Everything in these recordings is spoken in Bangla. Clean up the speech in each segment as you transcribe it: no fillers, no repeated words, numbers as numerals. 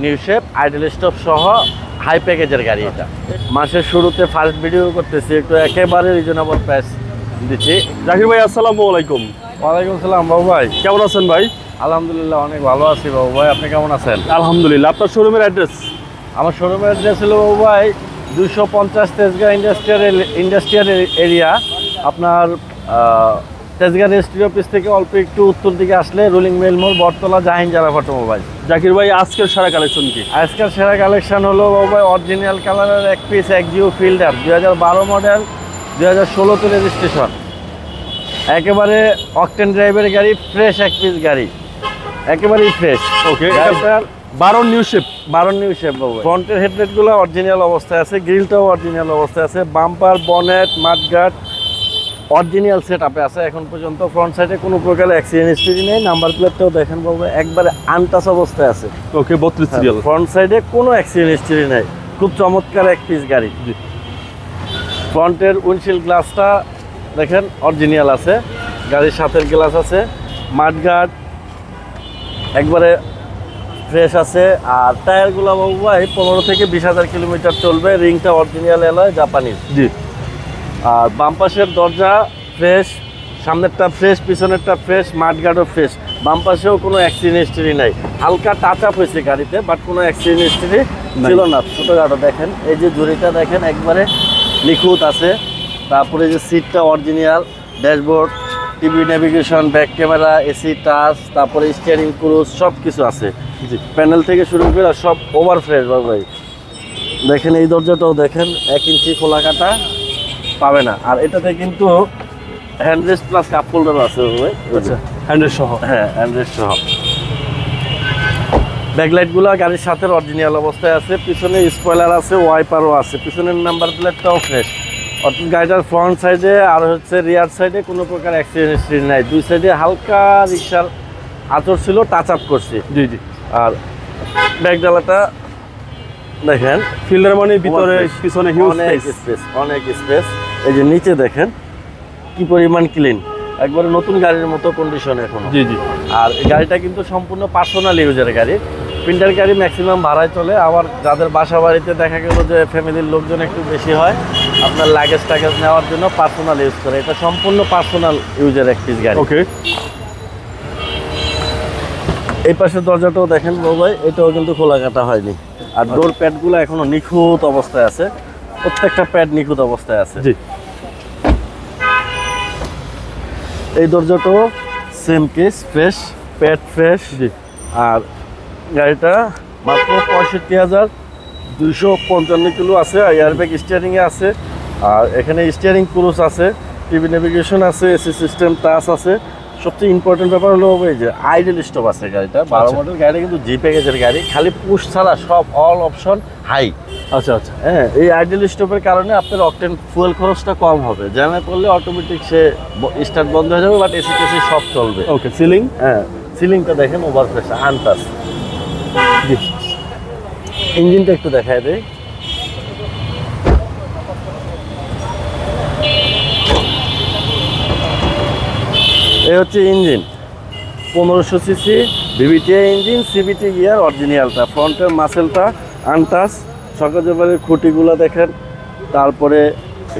নিউ শেপ আইডল স্টপ সহ হাই প্যাকেজের গাড়ি এটা। মাসের শুরুতে ফার্স্ট ভিডিও করতেছি, একটু একেবারে রিজনেবল প্রাইস দিচ্ছি। জাকির ভাই আসসালামু আলাইকুম। ওয়ালাইকুম সালাম বাবু ভাই, কেমন আছেন ভাই? আলহামদুলিল্লাহ অনেক ভালো আছি বাবু ভাই, আপনি কেমন আছেন? আলহামদুলিল্লাহ। আপনার শোরুমের অ্যাড্রেস? আমার শোরুমের অ্যাড্রেস হলো বাবু ভাই 250 তেজগাঁ ইন্ডাস্ট্রিয়াল এরিয়া। আপনার তেজগাঁ রেজিস্ট্রি অফিস থেকে অল্প একটু উত্তর দিকে আসলে রুলিং মিল মোড়, বটতলা, জাহিন জারাফ অটোমোবাইল। জাকির ভাই আজকের সারা কালেকশন কি? আজকের সেরা কালেকশন হলো বাবু ভাই অরিজিনাল কালারের এক piece Axio fielder 2012 model, 2016 registration, একেবারে অকটেন ড্রাইভের গাড়ি, ফ্রেশ এক পিস গাড়ি, একেবারেই ফ্রেশ। ওকে, গাড়িটার 12 নিউ শেপ। 12 নিউ শেপ বাবু। ফ্রন্টের হেডলাইটগুলো অরিজিনাল অবস্থায় আছে, গ্রিলটাও অরিজিনাল অবস্থায় আছে, bumper, bonnet, mudguard original set আপে আছে এখন পর্যন্ত। ফ্রন্ট সাইডে কোনো প্রকার অ্যাক্সিডেন্ট হিস্ট্রি নেই। নাম্বার প্লেটটাও দেখেন বাবু একবারে আনটাচ অবস্থায় আছে। ওকে, 32 সিরিয়াল। ফ্রন্ট সাইডে কোনো অ্যাক্সিডেন্ট হিস্ট্রি নেই, খুব চমৎকার এক পিস গাড়ি। ফ্রন্টের উইন্ডশিল্ড গ্লাসটা দেখেন অরিজিনাল আছে, গাড়ির সাথের গ্লাস আছে, মাডগার্ড একবারে ফ্রেশ আছে। আর টায়ারগুলো বাবু ভাই 15 থেকে 20,000 কিলোমিটার চলবে। রিংটা অরিজিনাল এলয়, জাপানিজ। জি। আর বাম পাশের দরজা ফ্রেশ, সামনেরটা ফ্রেশ, পিছনেরটা ফ্রেশ, মাডগার্ডও ফ্রেশ। বাম পাশেও কোনো অ্যাক্সিডেন্ট হিস্ট্রি নাই, হালকা টাচ আপ হয়েছে গাড়িতে, বাট কোনো অ্যাক্সিডেন্ট হিস্ট্রি ছিল না। ছোটোখাটো দেখেন, এই যে জুড়িটা দেখেন একবারে নিখুঁত আছে। তারপরে যে সিটটা original, dashboard, TV navigation, back camera, AC touch, তারপরে স্টিয়ারিং ক্রুজ সব কিছু আছে। জি। প্যানেল থেকে শুরু করে সব ওভার ফ্রেশ বাবু ভাই। দেখেন এই দরজাটাও দেখেন 1 ইঞ্চি খোলা কাটা পাবে না। আর এটাতে কিন্তু হ্যান্ডরেস্ট প্লাস কাপ হোল্ডার আছে বাবু ভাই। আচ্ছা, হ্যান্ডেল সহ। হ্যাঁ, হ্যান্ডরেস্ট সহ। ব্যাকলাইটগুলো গাড়ির সাথে অরিজিনাল অবস্থায় আছে, পিছনে স্পয়লার আছে, ওয়াইপারও আছে, পিছনের নাম্বার প্লেটটাও ফ্রেশ। অর্থাৎ গাড়িটার ফ্রন্ট সাইডে আর হচ্ছে রিয়ার সাইডে কোনো প্রকার অ্যাক্সিডেন্ট হিস্ট্রি নাই। দুই সাইডে হালকা রিক্সার আঁচড় ছিল, টাচ আপ করছি। জি জি। আর ব্যাকডালাটা দেখেন ফিল্ডার মানে ভিতরে পিছনে হিউজ অনেক স্পেস, অনেক স্পেস। এই যে নিচে দেখেন কি পরিমাণ ক্লিন, একবারে নতুন গাড়ির মতো কন্ডিশন এখনো। জি জি। আর গাড়িটা কিন্তু সম্পূর্ণ পার্সোনাল ইউজের গাড়ি। প্রিন্টার গাড়ি ম্যাক্সিমাম ভাড়ায় চলে। আবার যাদের বাসা বাড়িতে দেখা গেল যে ফ্যামিলির লোকজন একটু বেশি হয়, আপনার লাগেজ টাগেজ নেওয়ার জন্য পার্সোনাল ইউজ করে। এটা সম্পূর্ণ পার্সোনাল ইউজের এক পিস গাড়ি। ওকে। এই পাশের দরজাটাও দেখেন বাবু ভাই, এটাও কিন্তু খোলা কাটা হয়নি। আর ডোর প্যাডগুলো এখনো নিখুঁত অবস্থায় আছে, প্রত্যেকটা প্যাড নিখুঁত অবস্থায় আছে। জি। এই দরজাটাও same case, fresh, pad fresh. জি। আর গাড়িটা মাত্র 65,255 কিলো আছে। আর এয়ারব্যাগ স্টিয়ারিংয়ে আছে, আর এখানে স্টিয়ারিং ক্রুজ আছে, টিভি নেভিগেশন আছে, এসি সিস্টেম টাচ আছে। সবচেয়ে ইম্পর্টেন্ট ব্যাপার হলো এই যে আইডল স্টপ আছে গাড়িটা। 12 মডেল গাড়িটা কিন্তু জি প্যাকেজের গাড়ি, খালি পুশ ছাড়া সব অল অপশন হাই। আচ্ছা আচ্ছা। হ্যাঁ, এই আইডল স্টপের কারণে আপনার অকটেন ফুয়েল খরচটা কম হবে। জ্যামে পড়লে অটোমেটিক সে স্টার্ট বন্ধ হয়ে যাবে, বাট এসি টেসি সব চলবে। ওকে, সিলিং? হ্যাঁ, সিলিংটা দেখেন ওভার ফ্রেশ, আনটাচ। জি। ইঞ্জিনটা একটু দেখায় দেয়। এই হচ্ছে engine, 1500 CC VVTI engine, CVT gear অরিজিনালটা। ফ্রন্টের মাসেলটা আনটাচ, সকালবেলার খুঁটিগুলো দেখেন। তারপরে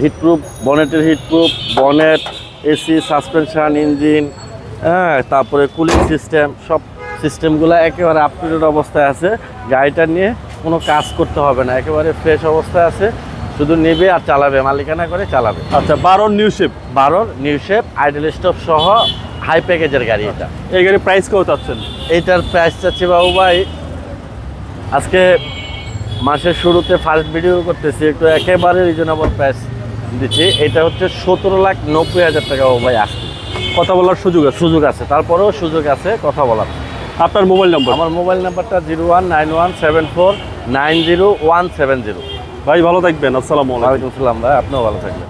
হিটপ্রুফ, বনেটের heatproof, bonnet, AC, suspension, engine, হ্যাঁ, তারপরে কুলিং সিস্টেম, সব সিস্টেমগুলো একেবারে আপ টু ডেট অবস্থায় আছে। গাড়িটা নিয়ে কোনো কাজ করতে হবে না, একেবারে ফ্রেশ অবস্থায় আছে। শুধু নেবে আর চালাবে, মালিকানা করে চালাবে। আচ্ছা, 12 new shape. 12 new shape idle stop সহ হাই প্যাকেজের গাড়ি এটা। এই গাড়ির প্রাইস কত চাচ্ছেন? এইটার প্রাইস চাচ্ছি বাবু ভাই, আজকে মাসের শুরুতে ফার্স্ট ভিডিও করতেছি, একটু একেবারে রিজনেবল প্রাইস দিচ্ছি। এটা হচ্ছে 17,90,000 টাকা বাবু ভাই। আসছে কথা বলার সুযোগ আছে? সুযোগ আছে, তারপরেও সুযোগ আছে কথা বলার। আপনার মোবাইল নাম্বার? আমার মোবাইল নাম্বারটা 019174900170। ভাই ভালো থাকবেন। আসসালামু আলাইকুম। ওয়ালাইকুম আসসালাম ভাই, আপনিও ভালো থাকবেন।